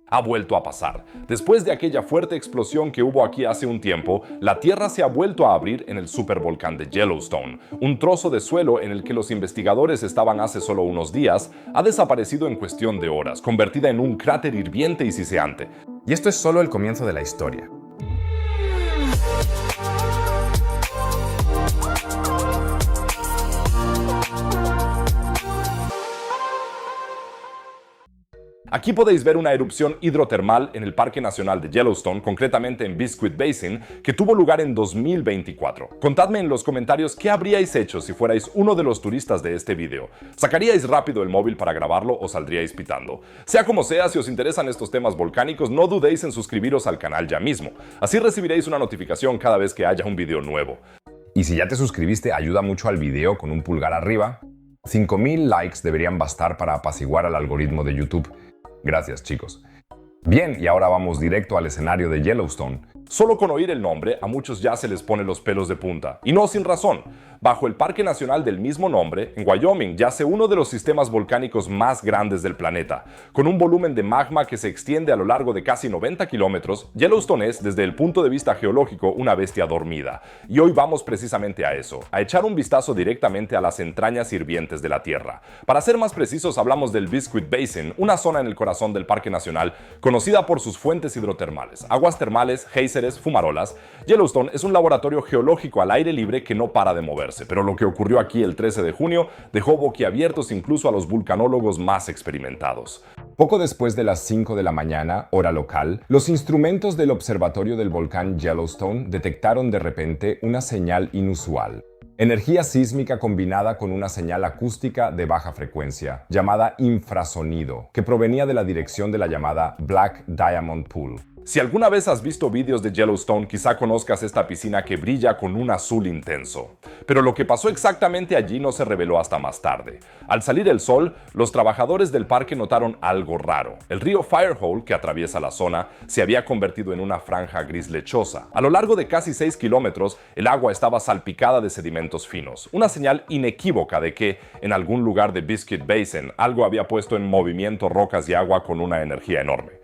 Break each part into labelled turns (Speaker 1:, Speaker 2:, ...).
Speaker 1: ha vuelto a pasar. Después de aquella fuerte explosión que hubo aquí hace un tiempo, la Tierra se ha vuelto a abrir en el supervolcán de Yellowstone. Un trozo de suelo en el que los investigadores estaban hace solo unos días ha desaparecido en cuestión de horas, convertida en un cráter hirviente y siseante.
Speaker 2: Y esto es solo el comienzo de la historia.
Speaker 1: Aquí podéis ver una erupción hidrotermal en el Parque Nacional de Yellowstone, concretamente en Biscuit Basin, que tuvo lugar en 2024. Contadme en los comentarios qué habríais hecho si fuerais uno de los turistas de este video. ¿Sacaríais rápido el móvil para grabarlo o saldríais pitando? Sea como sea, si os interesan estos temas volcánicos, no dudéis en suscribiros al canal ya mismo. Así recibiréis una notificación cada vez que haya un video nuevo.
Speaker 2: Y si ya te suscribiste, ayuda mucho al video con un pulgar arriba. 5000 likes deberían bastar para apaciguar al algoritmo de YouTube. Gracias, chicos. Bien, y ahora vamos directo al escenario de Yellowstone.
Speaker 1: Solo con oír el nombre, a muchos ya se les pone los pelos de punta. Y no sin razón. Bajo el Parque Nacional del mismo nombre, en Wyoming, yace uno de los sistemas volcánicos más grandes del planeta. Con un volumen de magma que se extiende a lo largo de casi 90 kilómetros, Yellowstone es, desde el punto de vista geológico, una bestia dormida. Y hoy vamos precisamente a eso, a echar un vistazo directamente a las entrañas hirvientes de la Tierra. Para ser más precisos, hablamos del Biscuit Basin, una zona en el corazón del Parque Nacional, conocida por sus fuentes hidrotermales, aguas termales, géiseres, fumarolas. Yellowstone es un laboratorio geológico al aire libre que no para de moverse. Pero lo que ocurrió aquí el 13 de junio dejó boquiabiertos incluso a los vulcanólogos más experimentados.
Speaker 2: Poco después de las 5 de la mañana, hora local, los instrumentos del observatorio del volcán Yellowstone detectaron de repente una señal inusual. Energía sísmica combinada con una señal acústica de baja frecuencia, llamada infrasonido, que provenía de la dirección de la llamada Black Diamond Pool.
Speaker 1: Si alguna vez has visto vídeos de Yellowstone, quizá conozcas esta piscina que brilla con un azul intenso. Pero lo que pasó exactamente allí no se reveló hasta más tarde. Al salir el sol, los trabajadores del parque notaron algo raro. El río Firehole, que atraviesa la zona, se había convertido en una franja gris lechosa. A lo largo de casi 6 kilómetros, el agua estaba salpicada de sedimentos finos. Una señal inequívoca de que, en algún lugar de Biscuit Basin, algo había puesto en movimiento rocas y agua con una energía enorme.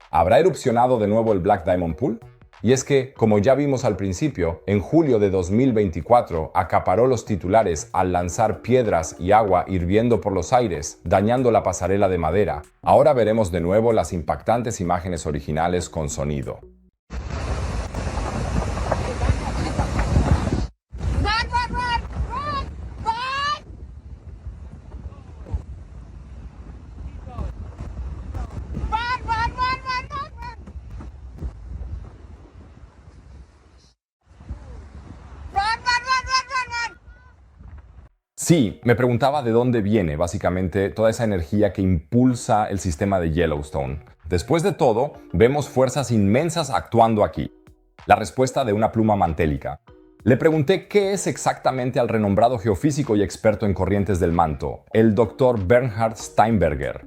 Speaker 2: ¿Habrá erupcionado de nuevo el Black Diamond Pool? Y es que, como ya vimos al principio, en julio de 2024 acaparó los titulares al lanzar piedras y agua hirviendo por los aires, dañando la pasarela de madera. Ahora veremos de nuevo las impactantes imágenes originales con sonido. Sí, me preguntaba de dónde viene básicamente toda esa energía que impulsa el sistema de Yellowstone. Después de todo, vemos fuerzas inmensas actuando aquí. La respuesta de una pluma mantélica. Le pregunté qué es exactamente al renombrado geofísico y experto en corrientes del manto, el Dr. Bernhard Steinberger.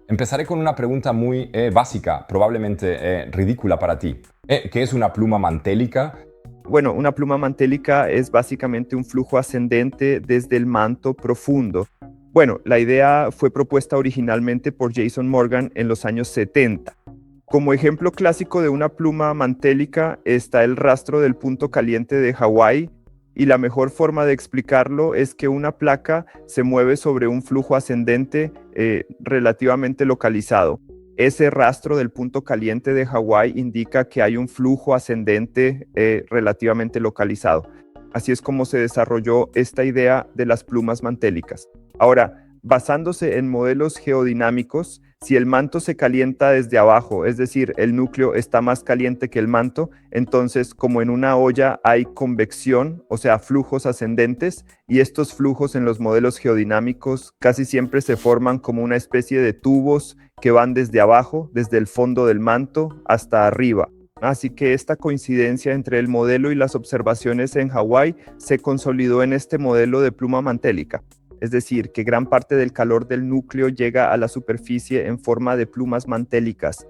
Speaker 2: Empezaré con una pregunta muy básica, probablemente ridícula para ti. ¿Qué es una pluma mantélica?
Speaker 3: Bueno, una pluma mantélica es básicamente un flujo ascendente desde el manto profundo. Bueno, la idea fue propuesta originalmente por Jason Morgan en los años 70. Como ejemplo clásico de una pluma mantélica está el rastro del punto caliente de Hawái, y la mejor forma de explicarlo es que una placa se mueve sobre un flujo ascendente relativamente localizado. Ese rastro del punto caliente de Hawái indica que hay un flujo ascendente relativamente localizado. Así es como se desarrolló esta idea de las plumas mantélicas. Ahora, basándose en modelos geodinámicos, si el manto se calienta desde abajo, es decir, el núcleo está más caliente que el manto, entonces como en una olla hay convección, o sea, flujos ascendentes, y estos flujos en los modelos geodinámicos casi siempre se forman como una especie de tubos que van desde abajo, desde el fondo del manto hasta arriba. Así que esta coincidencia entre el modelo y las observaciones en Hawái se consolidó en este modelo de pluma mantélica. Es decir, que gran parte del calor del núcleo llega a la superficie en forma de plumas mantélicas.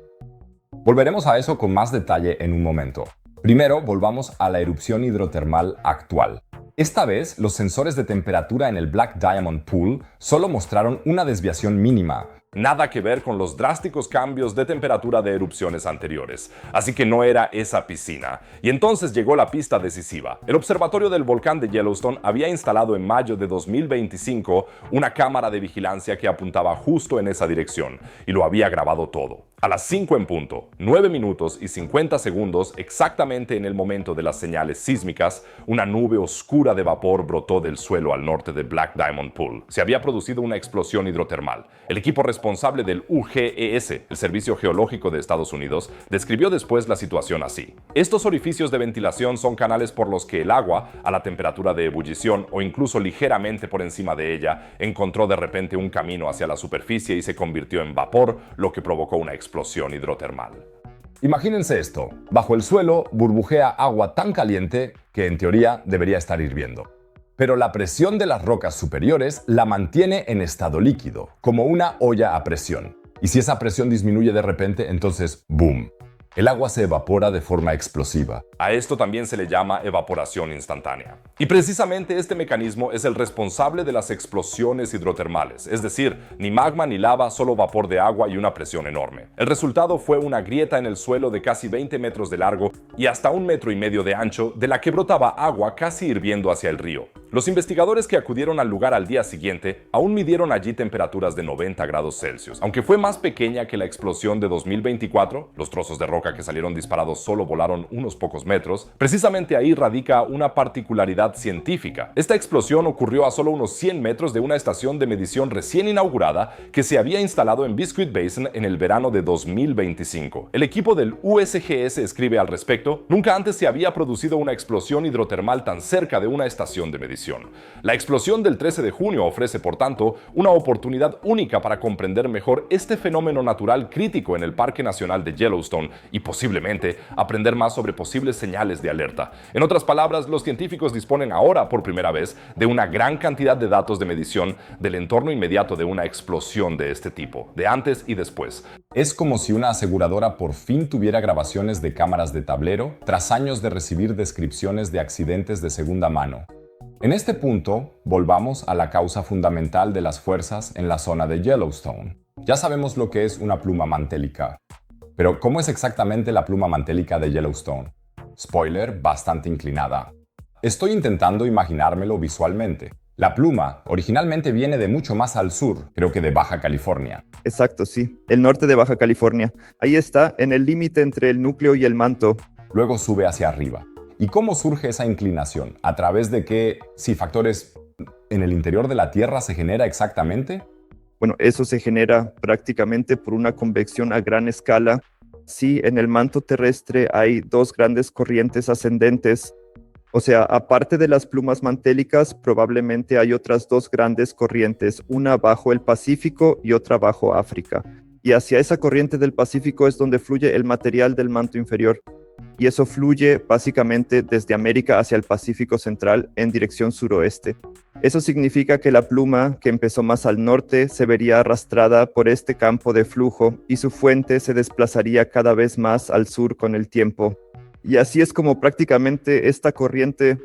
Speaker 2: Volveremos a eso con más detalle en un momento. Primero, volvamos a la erupción hidrotermal actual. Esta vez, los sensores de temperatura en el Black Diamond Pool solo mostraron una desviación mínima,
Speaker 1: Nada que ver con los drásticos cambios de temperatura de erupciones anteriores. Así que no era esa piscina. Y entonces llegó la pista decisiva. El observatorio del volcán de Yellowstone había instalado en mayo de 2025 una cámara de vigilancia que apuntaba justo en esa dirección, y lo había grabado todo. A las 5 en punto, 9 minutos y 50 segundos, exactamente en el momento de las señales sísmicas, una nube oscura de vapor brotó del suelo al norte de Black Diamond Pool. Se había producido una explosión hidrotermal. El equipo responsable del UGES, el Servicio Geológico de Estados Unidos, describió después la situación así. Estos orificios de ventilación son canales por los que el agua, a la temperatura de ebullición o incluso ligeramente por encima de ella, encontró de repente un camino hacia la superficie y se convirtió en vapor, lo que provocó una explosión hidrotermal.
Speaker 2: Imagínense esto, bajo el suelo burbujea agua tan caliente que en teoría debería estar hirviendo. Pero la presión de las rocas superiores la mantiene en estado líquido, como una olla a presión. Y si esa presión disminuye de repente, entonces ¡boom! El agua se evapora de forma explosiva.
Speaker 1: A esto también se le llama evaporación instantánea. Y precisamente este mecanismo es el responsable de las explosiones hidrotermales, es decir, ni magma ni lava, solo vapor de agua y una presión enorme. El resultado fue una grieta en el suelo de casi 20 metros de largo y hasta 1,5 metros de ancho, de la que brotaba agua casi hirviendo hacia el río. Los investigadores que acudieron al lugar al día siguiente aún midieron allí temperaturas de 90 grados Celsius. Aunque fue más pequeña que la explosión de 2024, los trozos de roca que salieron disparados solo volaron unos pocos metros, precisamente ahí radica una particularidad científica. Esta explosión ocurrió a solo unos 100 metros de una estación de medición recién inaugurada que se había instalado en Biscuit Basin en el verano de 2025. El equipo del USGS escribe al respecto: nunca antes se había producido una explosión hidrotermal tan cerca de una estación de medición. La explosión del 13 de junio ofrece, por tanto, una oportunidad única para comprender mejor este fenómeno natural crítico en el Parque Nacional de Yellowstone y posiblemente aprender más sobre posibles señales de alerta. En otras palabras, los científicos disponen ahora por primera vez de una gran cantidad de datos de medición del entorno inmediato de una explosión de este tipo, de antes y después.
Speaker 2: Es como si una aseguradora por fin tuviera grabaciones de cámaras de tablero tras años de recibir descripciones de accidentes de segunda mano. En este punto, volvamos a la causa fundamental de las fuerzas en la zona de Yellowstone. Ya sabemos lo que es una pluma mantélica. Pero, ¿cómo es exactamente la pluma mantélica de Yellowstone? Spoiler, bastante inclinada. Estoy intentando imaginármelo visualmente. La pluma originalmente viene de mucho más al sur, creo que de Baja California.
Speaker 3: Exacto, sí. El norte de Baja California. Ahí está, en el límite entre el núcleo y el manto.
Speaker 2: Luego sube hacia arriba. ¿Y cómo surge esa inclinación? ¿A través de qué factores en el interior de la Tierra se genera exactamente?
Speaker 3: Bueno, eso se genera prácticamente por una convección a gran escala. Sí, en el manto terrestre hay dos grandes corrientes ascendentes. O sea, aparte de las plumas mantélicas, probablemente hay otras dos grandes corrientes, una bajo el Pacífico y otra bajo África. Y hacia esa corriente del Pacífico es donde fluye el material del manto inferior. Y eso fluye básicamente desde América hacia el Pacífico Central en dirección suroeste. Eso significa que la pluma, que empezó más al norte, se vería arrastrada por este campo de flujo y su fuente se desplazaría cada vez más al sur con el tiempo. Y así es como prácticamente esta corriente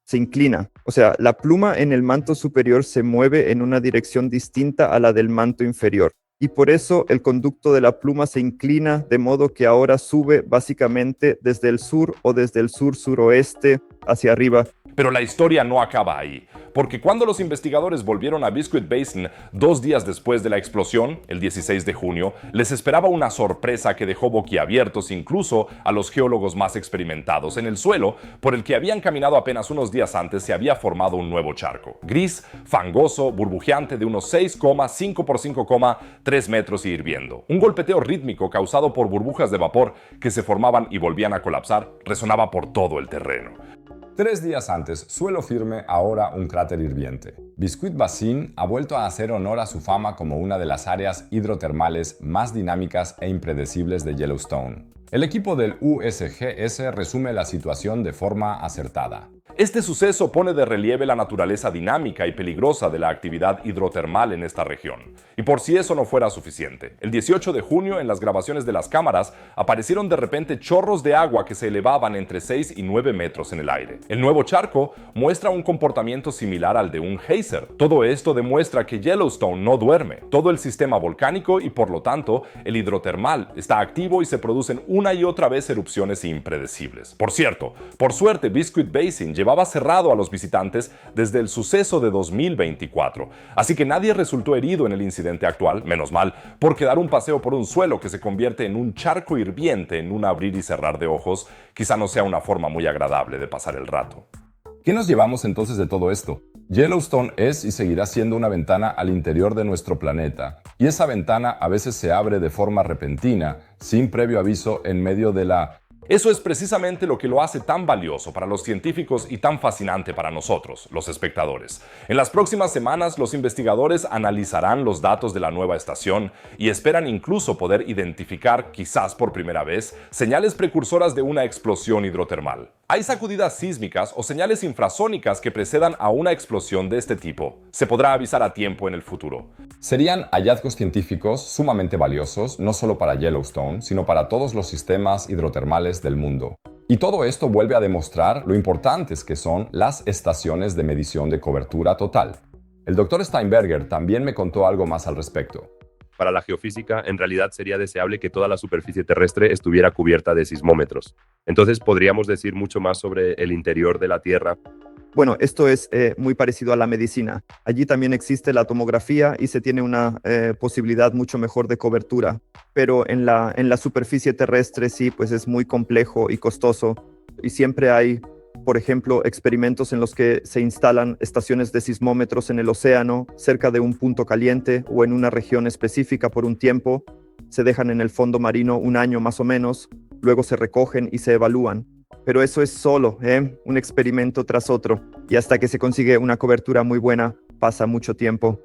Speaker 3: se inclina. O sea, la pluma en el manto superior se mueve en una dirección distinta a la del manto inferior. Y por eso el conducto de la pluma se inclina de modo que ahora sube básicamente desde el sur o desde el sur-suroeste hacia arriba.
Speaker 1: Pero la historia no acaba ahí, porque cuando los investigadores volvieron a Biscuit Basin 2 días después de la explosión, el 16 de junio, les esperaba una sorpresa que dejó boquiabiertos incluso a los geólogos más experimentados. En el suelo, por el que habían caminado apenas unos días antes, se había formado un nuevo charco, gris, fangoso, burbujeante de unos 6,5 por 5,3 metros y hirviendo. Un golpeteo rítmico causado por burbujas de vapor que se formaban y volvían a colapsar resonaba por todo el terreno.
Speaker 2: 3 días antes, suelo firme, ahora un cráter hirviente. Biscuit Basin ha vuelto a hacer honor a su fama como una de las áreas hidrotermales más dinámicas e impredecibles de Yellowstone. El equipo del USGS resume la situación de forma acertada.
Speaker 1: Este suceso pone de relieve la naturaleza dinámica y peligrosa de la actividad hidrotermal en esta región. Y por si eso no fuera suficiente, el 18 de junio en las grabaciones de las cámaras aparecieron de repente chorros de agua que se elevaban entre 6 y 9 metros en el aire. El nuevo charco muestra un comportamiento similar al de un geyser. Todo esto demuestra que Yellowstone no duerme. Todo el sistema volcánico y por lo tanto el hidrotermal está activo y se producen una y otra vez erupciones impredecibles. Por cierto, por suerte Biscuit Basin llevaba cerrado a los visitantes desde el suceso de 2024, así que nadie resultó herido en el incidente actual, menos mal, porque dar un paseo por un suelo que se convierte en un charco hirviente en un abrir y cerrar de ojos quizá no sea una forma muy agradable de pasar el rato.
Speaker 2: ¿Qué nos llevamos entonces de todo esto? Yellowstone es y seguirá siendo una ventana al interior de nuestro planeta, y esa ventana a veces se abre de forma repentina, sin previo aviso en medio de la...
Speaker 1: Eso es precisamente lo que lo hace tan valioso para los científicos y tan fascinante para nosotros, los espectadores. En las próximas semanas, los investigadores analizarán los datos de la nueva estación y esperan incluso poder identificar, quizás por primera vez, señales precursoras de una explosión hidrotermal. ¿Hay sacudidas sísmicas o señales infrasónicas que precedan a una explosión de este tipo? Se podrá avisar a tiempo en el futuro.
Speaker 2: Serían hallazgos científicos sumamente valiosos, no solo para Yellowstone, sino para todos los sistemas hidrotermales del mundo. Y todo esto vuelve a demostrar lo importantes que son las estaciones de medición de cobertura total. El Dr. Steinberger también me contó algo más al respecto.
Speaker 4: Para la geofísica, en realidad sería deseable que toda la superficie terrestre estuviera cubierta de sismómetros. Entonces podríamos decir mucho más sobre el interior de la Tierra.
Speaker 3: Bueno, esto es muy parecido a la medicina. Allí también existe la tomografía y se tiene una posibilidad mucho mejor de cobertura. Pero en la superficie terrestre sí, pues es muy complejo y costoso. Y siempre hay, por ejemplo, experimentos en los que se instalan estaciones de sismómetros en el océano, cerca de un punto caliente o en una región específica por un tiempo. Se dejan en el fondo marino un año más o menos, luego se recogen y se evalúan. Pero eso es solo, un experimento tras otro, y hasta que se consigue una cobertura muy buena, pasa mucho tiempo.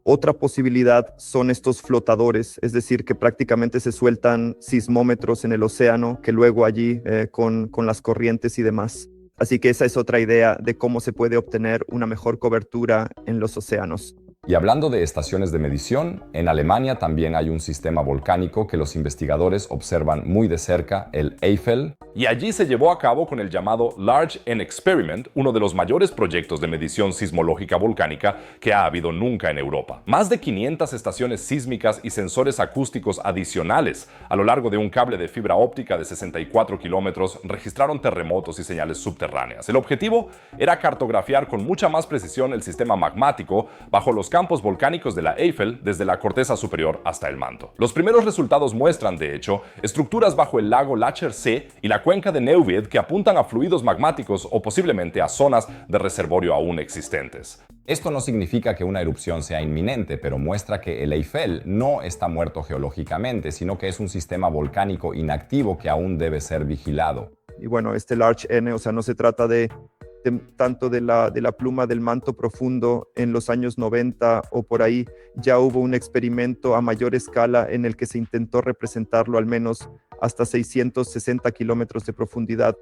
Speaker 3: Otra posibilidad son estos flotadores, es decir, que prácticamente se sueltan sismómetros en el océano, que luego allí con las corrientes y demás. Así que esa es otra idea de cómo se puede obtener una mejor cobertura en los océanos.
Speaker 2: Y hablando de estaciones de medición, en Alemania también hay un sistema volcánico que los investigadores observan muy de cerca, el Eifel.
Speaker 1: Y allí se llevó a cabo con el llamado Large N Experiment, uno de los mayores proyectos de medición sismológica volcánica que ha habido nunca en Europa. Más de 500 estaciones sísmicas y sensores acústicos adicionales a lo largo de un cable de fibra óptica de 64 kilómetros registraron terremotos y señales subterráneas. El objetivo era cartografiar con mucha más precisión el sistema magmático bajo los campos volcánicos de la Eifel desde la corteza superior hasta el manto. Los primeros resultados muestran, de hecho, estructuras bajo el lago Lacher See y la cuenca de Neuwied que apuntan a fluidos magmáticos o posiblemente a zonas de reservorio aún existentes.
Speaker 2: Esto no significa que una erupción sea inminente, pero muestra que el Eifel no está muerto geológicamente, sino que es un sistema volcánico inactivo que aún debe ser vigilado.
Speaker 3: Y bueno, este Large N, o sea, no se trata tanto de la pluma del manto profundo. En los años 90 o por ahí ya hubo un experimento a mayor escala en el que se intentó representarlo al menos hasta 660 kilómetros de profundidad.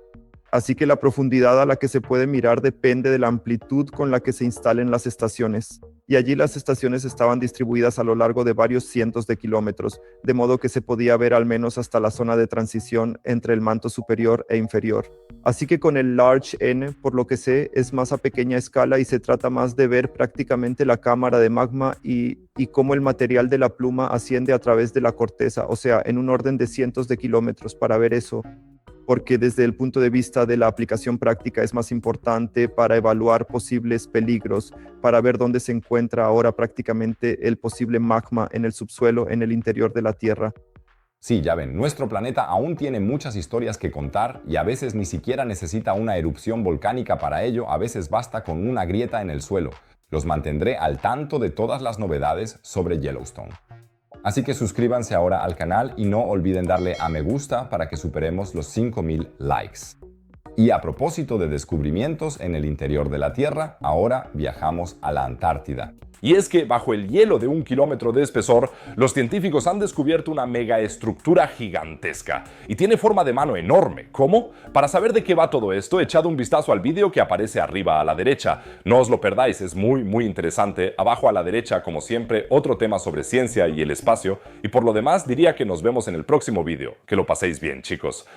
Speaker 3: Así que la profundidad a la que se puede mirar depende de la amplitud con la que se instalen las estaciones. Y allí las estaciones estaban distribuidas a lo largo de varios cientos de kilómetros, de modo que se podía ver al menos hasta la zona de transición entre el manto superior e inferior. Así que con el Large N, por lo que sé, es más a pequeña escala y se trata más de ver prácticamente la cámara de magma y cómo el material de la pluma asciende a través de la corteza, o sea, en un orden de cientos de kilómetros para ver eso. Porque desde el punto de vista de la aplicación práctica es más importante para evaluar posibles peligros, para ver dónde se encuentra ahora prácticamente el posible magma en el subsuelo, en el interior de la Tierra.
Speaker 2: Sí, ya ven, nuestro planeta aún tiene muchas historias que contar y a veces ni siquiera necesita una erupción volcánica para ello, a veces basta con una grieta en el suelo. Los mantendré al tanto de todas las novedades sobre Yellowstone. Así que suscríbanse ahora al canal y no olviden darle a me gusta para que superemos los 5000 likes. Y a propósito de descubrimientos en el interior de la Tierra, ahora viajamos a la Antártida.
Speaker 1: Y es que bajo el hielo de 1 kilómetro de espesor, los científicos han descubierto una megaestructura gigantesca y tiene forma de mano enorme. ¿Cómo? Para saber de qué va todo esto, echad un vistazo al vídeo que aparece arriba a la derecha. No os lo perdáis, es muy interesante. Abajo a la derecha, como siempre, otro tema sobre ciencia y el espacio. Y por lo demás, diría que nos vemos en el próximo vídeo. Que lo paséis bien, chicos.